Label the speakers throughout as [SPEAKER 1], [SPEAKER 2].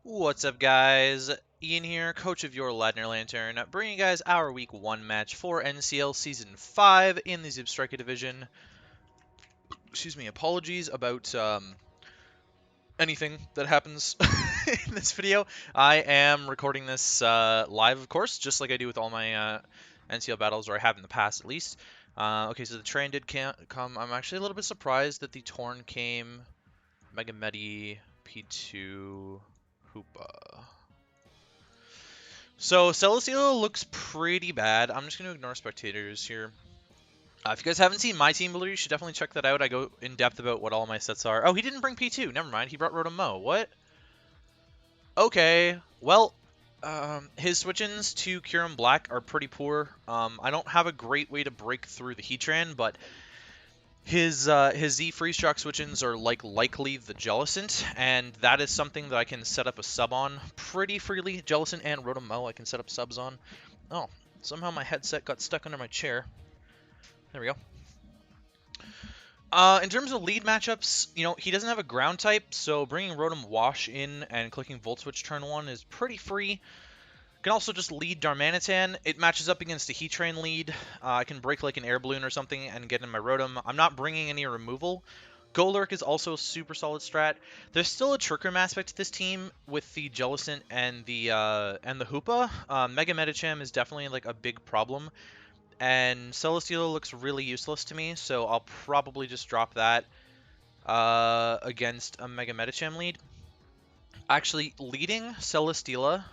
[SPEAKER 1] What's up, guys? Ian here, coach of your Ladner Lanturn, bringing you guys our Week 1 match for NCL Season 5 in the Zebstrika Division. Excuse me, apologies about anything that happens in this video. I am recording this live, of course, just like I do with all my NCL battles, or I have in the past at least. Okay, so the train did come. I'm actually a little bit surprised that the Torn came. Mega Medi, P2, Hoopa. So Celesteela looks pretty bad. I'm just going to ignore spectators here. If you guys haven't seen my team builder, you should definitely check that out. I go in depth about what all my sets are. Oh, he didn't bring P2. Never mind. He brought Rotom-Mow. What? Okay. Well, his switch-ins to Kyurem-Black are pretty poor. I don't have a great way to break through the Heatran, but his Z freeze shock switch-ins are likely the Jellicent, and that is something that I can set up a sub on pretty freely. Jellicent and Rotom-Mow I can set up subs on. Oh, somehow my headset got stuck under my chair. There we go. In terms of lead matchups, he doesn't have a ground type, so bringing Rotom-Wash in and clicking Volt Switch turn 1 is pretty free. Can also just lead Darmanitan. It matches up against a Heatran lead. I can break like an Air Balloon or something and get in my Rotom. I'm not bringing any removal. Golurk is also a super solid strat. There's still a Trick Room aspect to this team with the Jellicent and the Hoopa. Mega Medicham is definitely like a big problem. And Celesteela looks really useless to me, so I'll probably just drop that against a Mega Medicham lead. Actually, leading Celesteela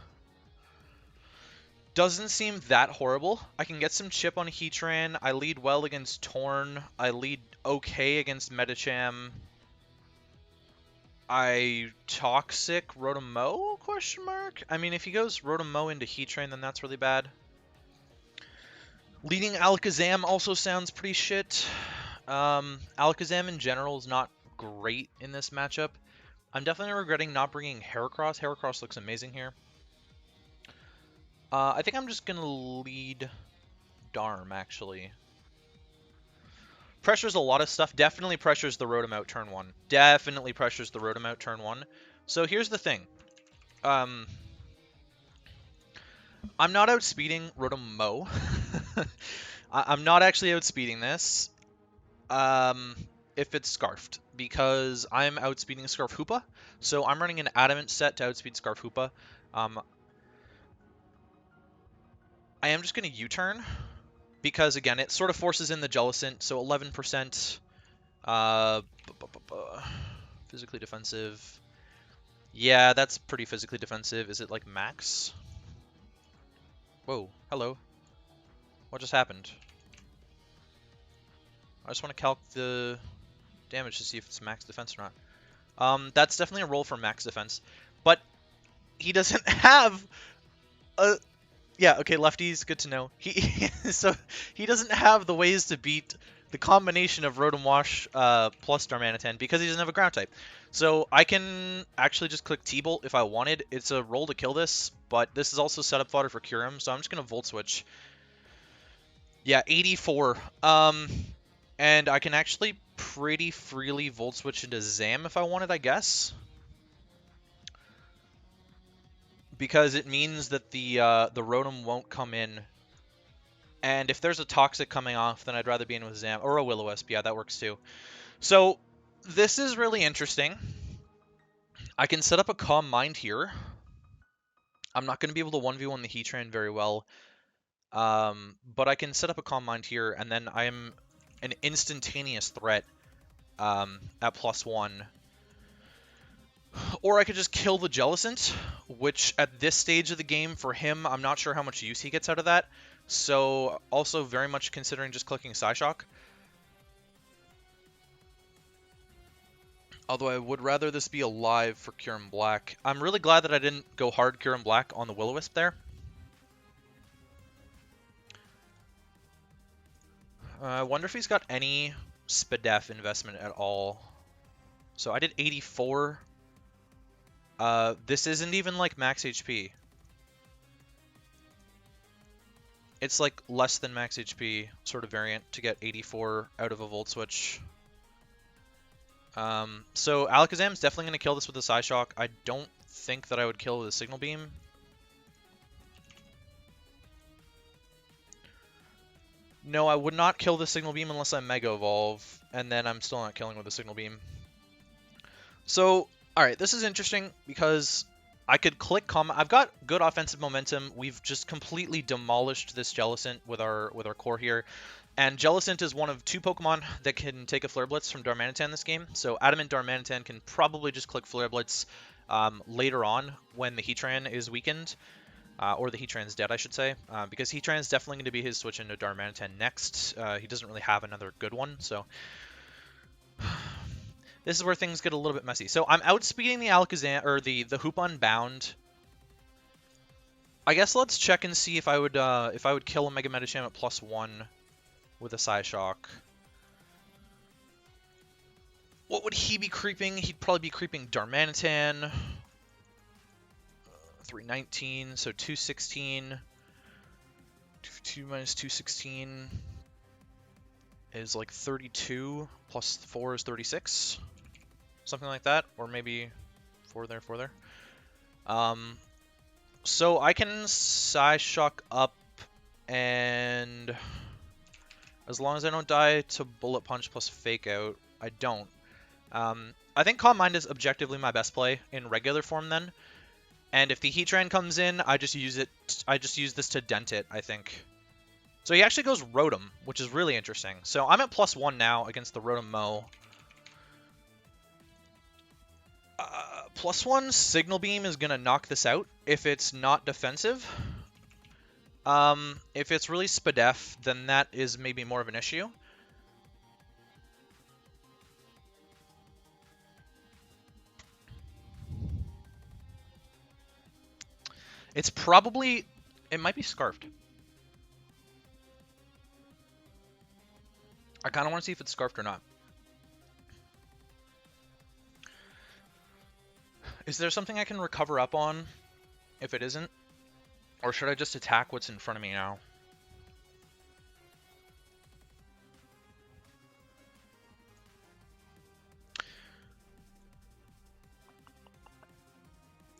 [SPEAKER 1] doesn't seem that horrible. I can get some chip on Heatran. I lead well against Torn. I lead okay against Medicham. I toxic Rotom-Mow? Question mark. I mean, if he goes Rotom-Mow into Heatran, then that's really bad. Leading Alakazam also sounds pretty shit. Alakazam in general is not great in this matchup. I'm definitely regretting not bringing Heracross. Heracross looks amazing here. I think I'm just going to lead Darm, actually. Pressures a lot of stuff. Definitely pressures the Rotom out turn 1. Definitely pressures the Rotom out turn 1. So here's the thing. I'm not outspeeding Rotom-Mow. I'm not actually outspeeding this. If it's Scarfed, because I'm outspeeding Scarf Hoopa. So I'm running an Adamant set to outspeed Scarf Hoopa. I am just going to U-turn, because, again, it sort of forces in the Jellicent, so 11%, physically defensive. Yeah, that's pretty physically defensive. Is it, like, max? Whoa, hello. What just happened? I just want to calc the damage to see if it's max defense or not. That's definitely a roll for max defense, but he doesn't have a... Yeah, okay, lefties, good to know. So he doesn't have the ways to beat the combination of Rotom-Wash plus Darmanitan because he doesn't have a ground type. So I can actually just click T-Bolt if I wanted. It's a roll to kill this, but this is also setup fodder for Kyurem, so I'm just going to Volt Switch. Yeah, 84. And I can actually pretty freely Volt Switch into Zam if I wanted, I guess. Because it means that the Rotom won't come in. And if there's a Toxic coming off, then I'd rather be in with Zam. Or a Will-O-Wisp, yeah, that works too. So, this is really interesting. I can set up a Calm Mind here. I'm not going to be able to 1v1 the Heatran very well. But I can set up a Calm Mind here, and then I am an instantaneous threat at +1. Or I could just kill the Jellicent, which at this stage of the game for him, I'm not sure how much use he gets out of that. So also very much considering just clicking Psyshock. Although I would rather this be alive for Kyurem-Black. I'm really glad that I didn't go hard Kyurem-Black on the Will-O-Wisp there. I wonder if he's got any Spadef investment at all. So I did 84. This isn't even like max HP. It's like less than max HP sort of variant to get 84 out of a Volt Switch. So Alakazam's definitely going to kill this with a Psyshock. I don't think that I would kill with a Signal Beam. No, I would not kill the Signal Beam unless I Mega Evolve, and then I'm still not killing with a Signal Beam. So, alright, this is interesting because I could click Calm. I've got good offensive momentum. We've just completely demolished this Jellicent with our core here. And Jellicent is one of 2 Pokemon that can take a Flare Blitz from Darmanitan this game. So Adamant Darmanitan can probably just click Flare Blitz later on when the Heatran is weakened. Or the Heatran's dead, I should say. Because Heatran's definitely going to be his switch into Darmanitan next. He doesn't really have another good one, so... This is where things get a little bit messy. So I'm outspeeding the Alakazam, or the Hoopa-Unbound. I guess let's check and see if I would kill a Mega Medicham at +1 with a Psyshock. What would he be creeping? He'd probably be creeping Darmanitan. 319, so 216. 2 minus 216 is like 32, plus 4 is 36. Something like that, or maybe 4 there, 4 there. So I can Psyshock up, and as long as I don't die to Bullet Punch plus Fake Out, I don't. I think Calm Mind is objectively my best play in regular form then. And if the Heatran comes in, I just use this to dent it, I think. So he actually goes Rotom, which is really interesting. So I'm at +1 now against the Rotom-Mow. +1 Signal Beam is going to knock this out if it's not defensive. If it's really Spadef, then that is maybe more of an issue. It's probably... It might be Scarfed. I kind of want to see if it's Scarfed or not. Is there something I can recover up on if it isn't? Or should I just attack what's in front of me now?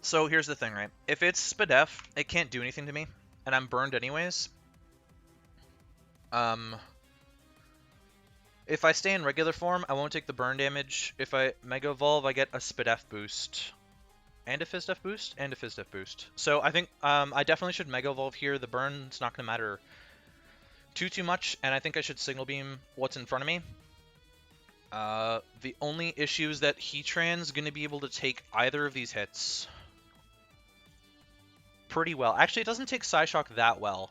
[SPEAKER 1] So here's the thing, right? If it's Spadef, it can't do anything to me, and I'm burned anyways. If I stay in regular form, I won't take the burn damage. If I Mega Evolve, I get a Spadef boost. And a Fizdef boost? And a Fizdef boost. So I think I definitely should Mega Evolve here. The burn's not going to matter too much, and I think I should Signal Beam what's in front of me. The only issue is that Heatran's going to be able to take either of these hits pretty well. Actually, it doesn't take Psyshock that well.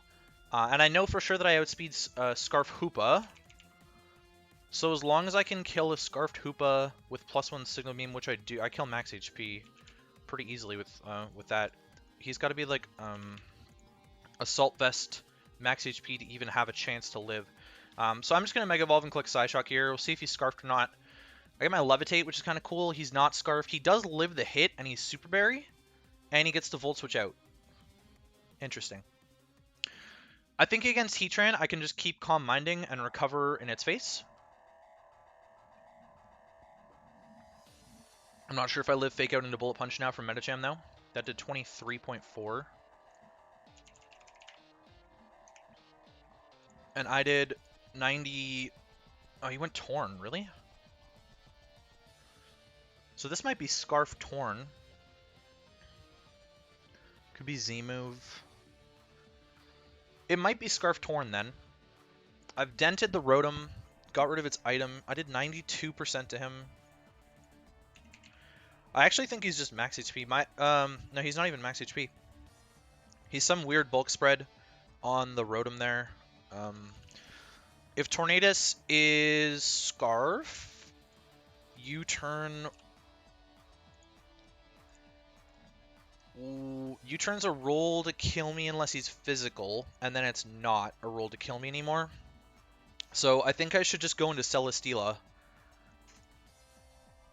[SPEAKER 1] And I know for sure that I outspeed Scarf Hoopa. So as long as I can kill a Scarfed Hoopa with +1 Signal Beam, which I do, I kill max HP pretty easily with that. He's got to be like Assault Vest max HP to even have a chance to live. So I'm just going to Mega Evolve and click Psyshock here. We'll see if he's Scarfed or not. I get my Levitate, which is kind of cool. He's not Scarfed. He does live the hit, and he's Super Berry. And he gets to Volt Switch out. Interesting. I think against Heatran, I can just keep Calm Minding and recover in its face. I'm not sure if I live Fake Out into Bullet Punch now from Medicham, though. That did 23.4. And I did 90... Oh, he went Torn, really? So this might be Scarf Torn. Could be Z-Move. It might be Scarf Torn, then. I've dented the Rotom, got rid of its item. I did 92% to him. I actually think he's just max HP. No, he's not even max HP. He's some weird bulk spread on the Rotom there. If Tornadus is Scarf, U-turn... U-turn's a roll to kill me unless he's physical, and then it's not a roll to kill me anymore. So I think I should just go into Celesteela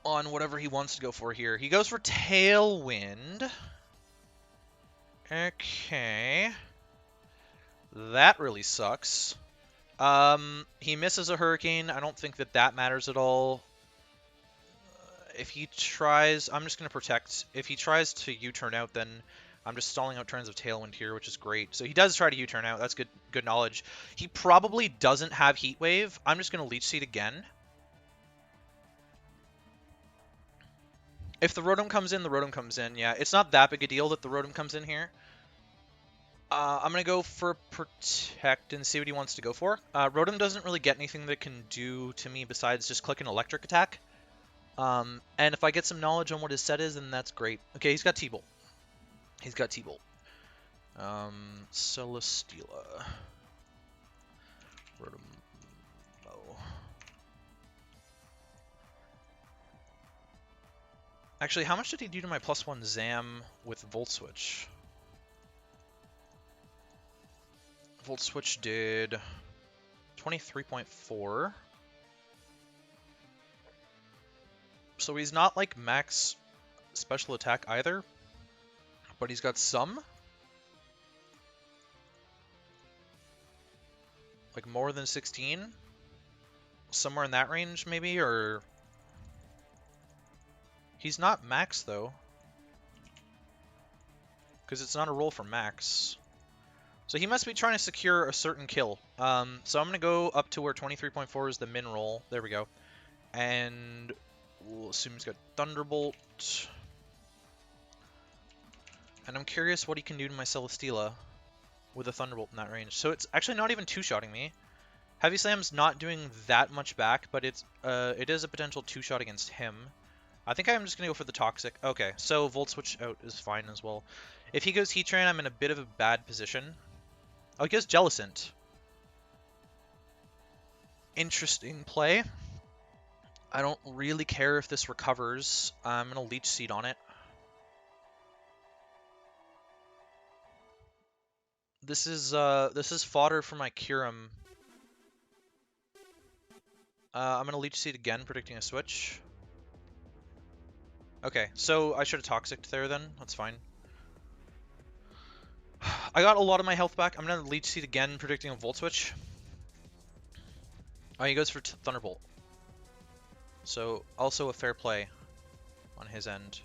[SPEAKER 1] on whatever he wants to go for here. He goes for Tailwind. Okay. That really sucks. He misses a Hurricane. I don't think that matters at all. If he tries, I'm just going to protect. If he tries to U-turn out, then I'm just stalling out turns of Tailwind here, which is great. So he does try to U-turn out. That's good knowledge. He probably doesn't have Heat Wave. I'm just going to Leech Seed again. If the Rotom comes in, the Rotom comes in. Yeah, it's not that big a deal that the Rotom comes in here. I'm going to go for Protect and see what he wants to go for. Rotom doesn't really get anything that can do to me besides just click an Electric Attack. And if I get some knowledge on what his set is, then that's great. Okay, he's got T-Bolt. He's got T-Bolt. Celesteela. Rotom-Mow. Actually, how much did he do to my +1 Zam with Volt Switch? Volt Switch did 23.4. So he's not like max special attack either, but he's got some. Like more than 16? Somewhere in that range maybe, or... He's not max though. Because it's not a roll for max. So he must be trying to secure a certain kill. So I'm going to go up to where 23.4 is the min roll. There we go. And we'll assume he's got Thunderbolt. And I'm curious what he can do to my Celesteela with a Thunderbolt in that range. So it's actually not even two-shotting me. Heavy Slam's not doing that much back, but it is a potential two-shot against him. I think I'm just going to go for the Toxic. Okay, so Volt Switch out is fine as well. If he goes Heat Train, I'm in a bit of a bad position. Oh, he goes Jellicent. Interesting play. I don't really care if this recovers. I'm going to Leech Seed on it. This is fodder for my Kyurem. I'm going to Leech Seed again, predicting a switch. Okay, so I should have Toxic'd there then. That's fine. I got a lot of my health back. I'm going to Leech Seed again, predicting a Volt Switch. Oh, he goes for Thunderbolt. So, also a fair play on his end.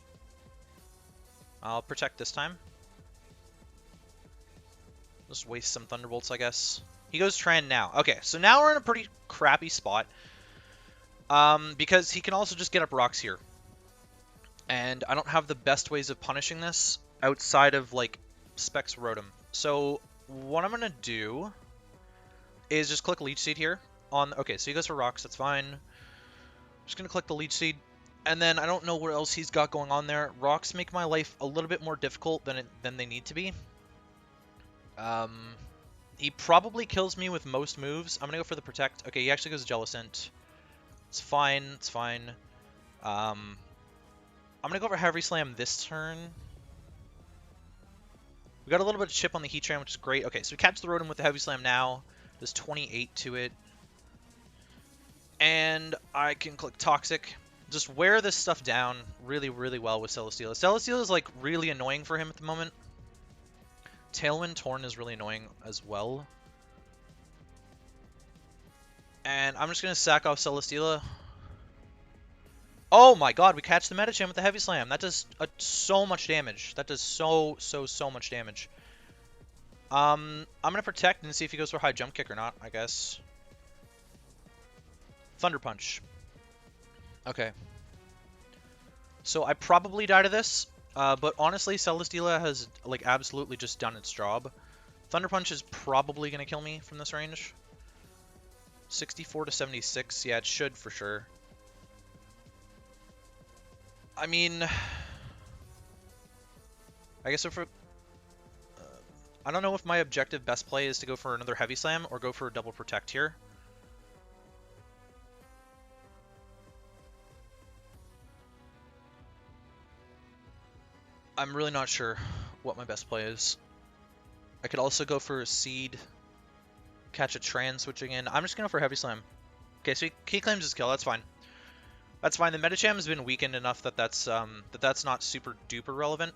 [SPEAKER 1] I'll protect this time. Just waste some Thunderbolts, I guess. He goes Tran now. Okay, so now we're in a pretty crappy spot. Because he can also just get up rocks here. And I don't have the best ways of punishing this outside of, like, Specs Rotom. So, what I'm going to do is just click Leech Seed here. Okay, so he goes for rocks, that's fine. Just going to click the Leech Seed. And then I don't know what else he's got going on there. Rocks make my life a little bit more difficult than they need to be. He probably kills me with most moves. I'm going to go for the Protect. Okay, he actually goes Jellicent. It's fine, it's fine. I'm going to go for Heavy Slam this turn. We got a little bit of chip on the Heat Train, which is great. Okay, so we catch the Rotom with the Heavy Slam now. There's 28 to it. And I can click Toxic. Just wear this stuff down really, really well with Celesteela. Celesteela is, like, really annoying for him at the moment. Tailwind Torn is really annoying as well. And I'm just going to sack off Celesteela. Oh my god, we catch the Medicham with the Heavy Slam. That does so much damage. That does so much damage. I'm going to Protect and see if he goes for High Jump Kick or not, I guess. Thunder Punch. Okay. So I probably die to this, but honestly, Celesteela has, like, absolutely just done its job. Thunder Punch is probably going to kill me from this range. 64 to 76. Yeah, it should for sure. I mean, I guess if I don't know if my objective best play is to go for another Heavy Slam or go for a double Protect here. I'm really not sure what my best play is. I could also go for a Seed, catch a Tran switching in. I'm just going to go for Heavy Slam. Okay, so he claims his kill. That's fine. That's fine. The Medicham has been weakened enough that that's not super duper relevant.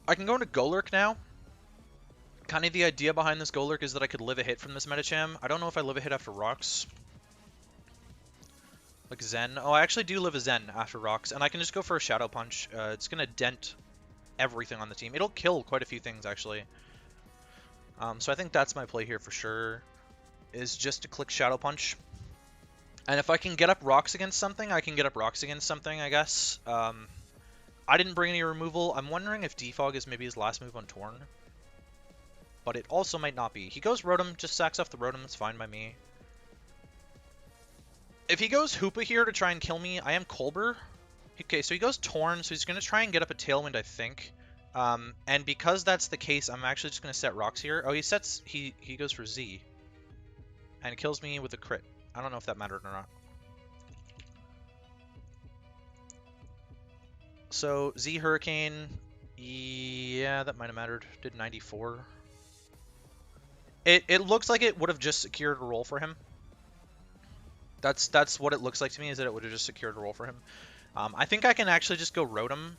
[SPEAKER 1] I can go into Golurk now. Kind of the idea behind this Golurk is that I could live a hit from this Medicham. I don't know if I live a hit after rocks. Like Zen. Oh, I actually do live a Zen after rocks, and I can just go for a Shadow Punch. It's gonna dent everything on the team. It'll kill quite a few things, actually. So I think that's my play here for sure, is just to click Shadow Punch. And if I can get up rocks against something, I can get up rocks against something, I guess. I didn't bring any removal. I'm wondering if Defog is maybe his last move on Torn. But it also might not be. He goes Rotom, just sacks off the Rotom, it's fine by me. If he goes Hoopa here to try and kill me, I am Colbur. Okay, so he goes Torn, so he's going to try and get up a Tailwind, I think. And because that's the case, I'm actually just going to set rocks here. Oh, he goes for Z. And kills me with a crit. I don't know if that mattered or not. So, Z Hurricane, yeah, that might have mattered. Did 94. It looks like it would have just secured a roll for him. That's what it looks like to me, is that it would have just secured a roll for him. I think I can actually just go Rotom.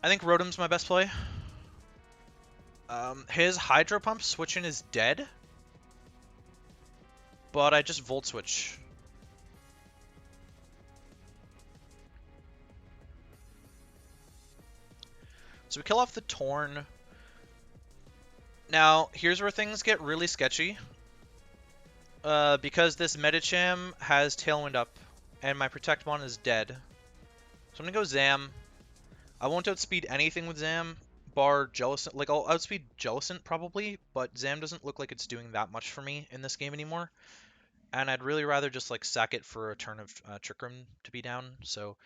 [SPEAKER 1] I think Rotom's my best play. His Hydro Pump switching is dead. But I just Volt Switch. So we kill off the Torn. Now, here's where things get really sketchy. Because this Medicham has Tailwind up, and my Protectmon is dead. So I'm gonna go Zam. I won't outspeed anything with Zam, bar Jellicent. Like, I'll outspeed Jellicent probably, but Zam doesn't look like it's doing that much for me in this game anymore. And I'd really rather just, like, sack it for a turn of Trick Room to be down, so...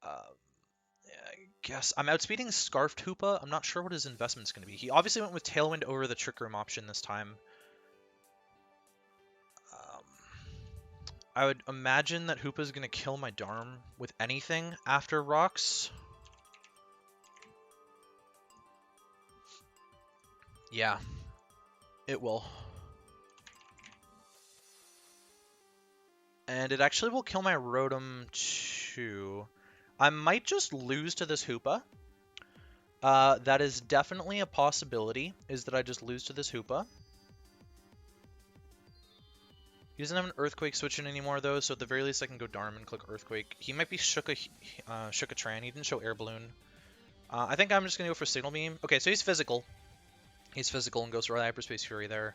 [SPEAKER 1] I guess I'm outspeeding Scarfed Hoopa. I'm not sure what his investment's gonna be. He obviously went with Tailwind over the Trick Room option this time. I would imagine that Hoopa's going to kill my Darm with anything after rocks. Yeah, it will. And it actually will kill my Rotom too. I might just lose to this Hoopa. That is definitely a possibility, is that I just lose to this Hoopa. He doesn't have an Earthquake switching anymore, though, so at the very least I can go Darm and click Earthquake. He might be Shook-a-Tran. He didn't show Air Balloon. I think I'm just going to go for Signal Beam. Okay, so he's physical. He's physical and goes for Hyperspace Fury there.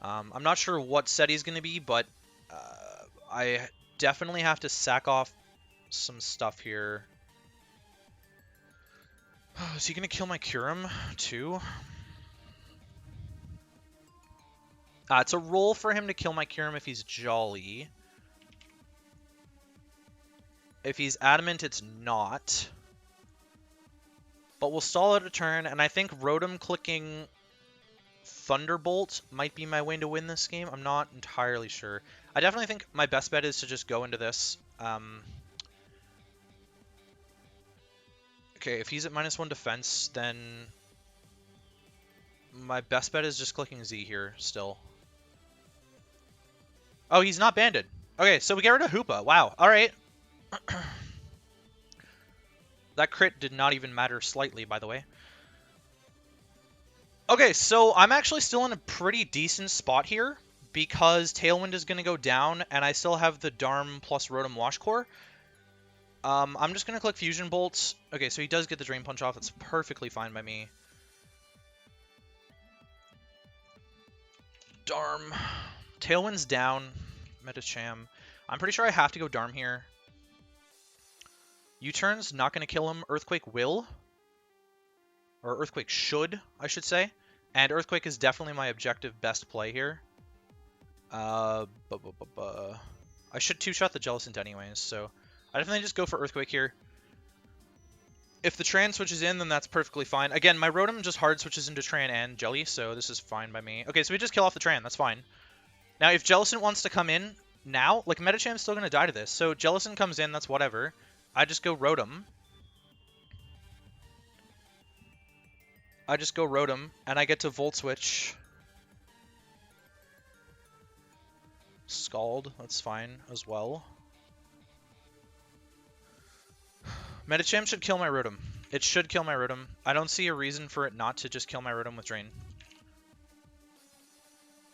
[SPEAKER 1] I'm not sure what set he's going to be, but I definitely have to sack off some stuff here. Is he going to kill my Kyurem, too? It's a roll for him to kill my Kyurem if he's Jolly. If he's Adamant, it's not. But we'll stall out a turn, and I think Rotom clicking Thunderbolt might be my way to win this game. I'm not entirely sure. I definitely think my best bet is to just go into this. Okay, if he's at -1 defense, then my best bet is just clicking Z here still. Oh, he's not banded. Okay, so we get rid of Hoopa. Wow. All right. That crit did not even matter slightly, by the way. Okay, so I'm actually still in a pretty decent spot here because Tailwind is going to go down, and I still have the Darm plus Rotom-Wash Core. I'm just going to click Fusion Bolts. Okay, so he does get the Drain Punch off. That's perfectly fine by me. Darm. Tailwind's down. Medicham. I'm pretty sure I have to go Darm here. U-turn's not going to kill him. Earthquake will. Or Earthquake should, I should say. And Earthquake is definitely my objective best play here. I should two-shot the Jellicent anyways, so I definitely just go for Earthquake here. If the Tran switches in, then that's perfectly fine. Again, my Rotom just hard switches into Tran and Jelly, so this is fine by me. Okay, so we just kill off the Tran. That's fine. Now, if Jellicent wants to come in now, like, Medicham's still going to die to this. So Jellicent comes in, that's whatever. I just go Rotom. And I get to Volt Switch. Scald, that's fine as well. Medicham should kill my Rotom. It should kill my Rotom. I don't see a reason for it not to just kill my Rotom with Drain.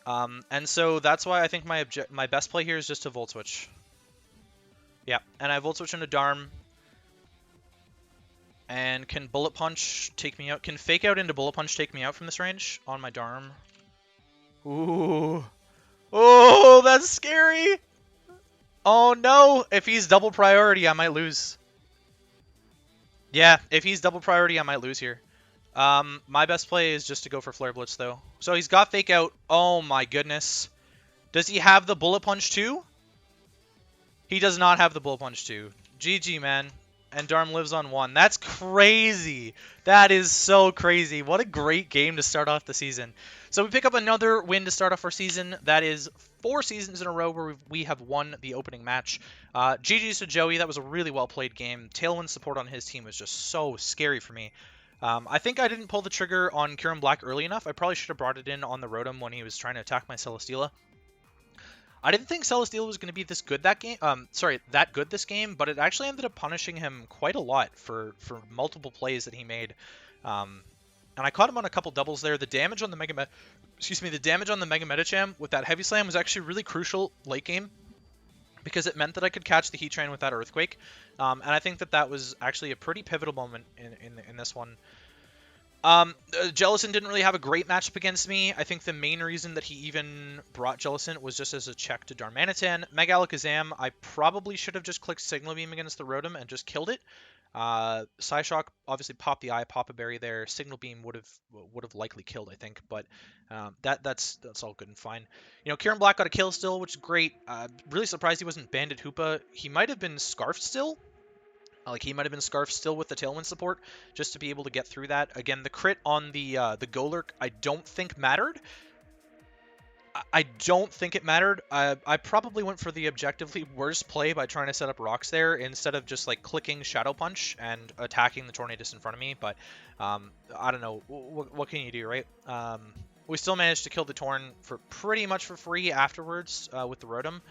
[SPEAKER 1] And so that's why I think my best play here is just to Volt Switch. Yeah, and I Volt Switch into Darm. And can Bullet Punch take me out? Can Fake Out into Bullet Punch take me out from this range on my Darm? Ooh. Oh, that's scary! Oh no! If he's double priority, I might lose. Yeah, if he's double priority, I might lose here. My best play is just to go for Flare Blitz, though. So he's got Fake Out. Oh my goodness. Does he have the Bullet Punch too? He does not have the Bullet Punch too. GG, man. And Darm lives on 1. That's crazy. That is so crazy. What a great game to start off the season. So we pick up another win to start off our season. That is 4 seasons in a row where we have won the opening match. GG's to Joey. That was a really well-played game. Tailwind support on his team was just so scary for me. I think I didn't pull the trigger on Kyurem-Black early enough. I probably should have brought it in on the Rotom when he was trying to attack my Celesteela. I didn't think Celesteela was going to be this good that good this game, but it actually ended up punishing him quite a lot for multiple plays that he made. And I caught him on a couple doubles there. The damage on the Mega Medicham with that Heavy Slam was actually really crucial late game because it meant that I could catch the Heat Train with that Earthquake. And I think that was actually a pretty pivotal moment in this one. Jellicent didn't really have a great matchup against me. I think the main reason that he even brought Jellicent was just as a check to Darmanitan. Mega Alakazam, I probably should have just clicked Signal Beam against the Rotom and just killed it. Psyshock obviously popped the eye, pop a berry there. Signal Beam would have likely killed, I think, but that's all good and fine. You know, Kyurem-Black got a kill still, which is great. Really surprised he wasn't Banded Hoopa. He might have been Scarfed still. Like, he might have been Scarfed still with the Tailwind support, just to be able to get through that. Again, the crit on the Golurk, I don't think mattered. I don't think it mattered. I probably went for the objectively worst play by trying to set up rocks there instead of just, like, clicking Shadow Punch and attacking the Tornadus in front of me. But, I don't know. What can you do, right? We still managed to kill the Torn for pretty much for free afterwards with the Rotom.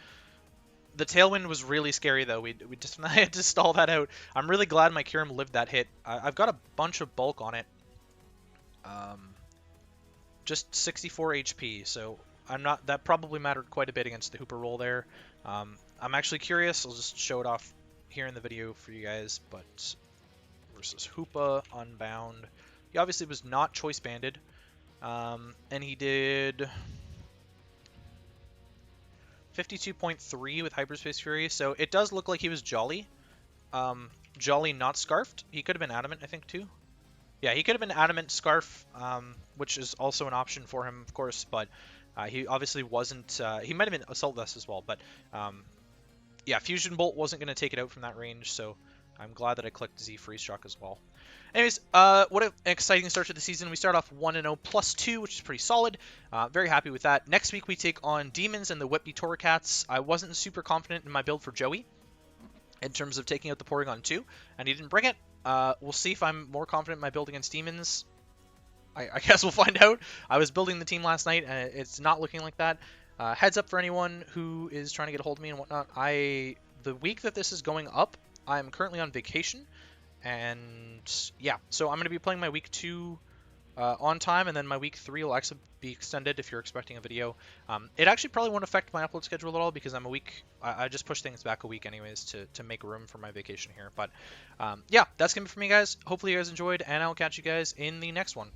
[SPEAKER 1] The Tailwind was really scary, though. We just I had to stall that out. I'm really glad my Kyurem lived that hit. I've got a bunch of bulk on it. Just 64 HP, so I'm not. That probably mattered quite a bit against the Hoopa roll there. I'm actually curious. I'll just show it off here in the video for you guys. But versus Hoopa-Unbound, he obviously was not choice banded, and he did 52.3 with Hyperspace Fury, so it does look like he was Jolly. Jolly not Scarfed. He could have been Adamant, I think, too. Yeah, he could have been Adamant Scarf, which is also an option for him, of course, but he obviously wasn't... he might have been Assault Vest as well, but yeah, Fusion Bolt wasn't going to take it out from that range, so I'm glad that I clicked Z Freeze Shock as well. Anyways, what an exciting start to the season. We start off 1-0 +2, which is pretty solid. Very happy with that. Next week, we take on Demons and the Whippy Torracats. I wasn't super confident in my build for Joey in terms of taking out the Porygon 2, and he didn't bring it. We'll see if I'm more confident in my build against Demons. I guess we'll find out. I was building the team last night, and it's not looking like that. Heads up for anyone who is trying to get a hold of me and whatnot. The week that this is going up, I'm currently on vacation. And yeah, so I'm going to be playing my week 2 on time, and then my week 3 will actually be extended if you're expecting a video. It actually probably won't affect my upload schedule at all because I'm a week. I just push things back a week anyways to make room for my vacation here. But yeah, that's going to be for me, guys. Hopefully you guys enjoyed, and I'll catch you guys in the next one.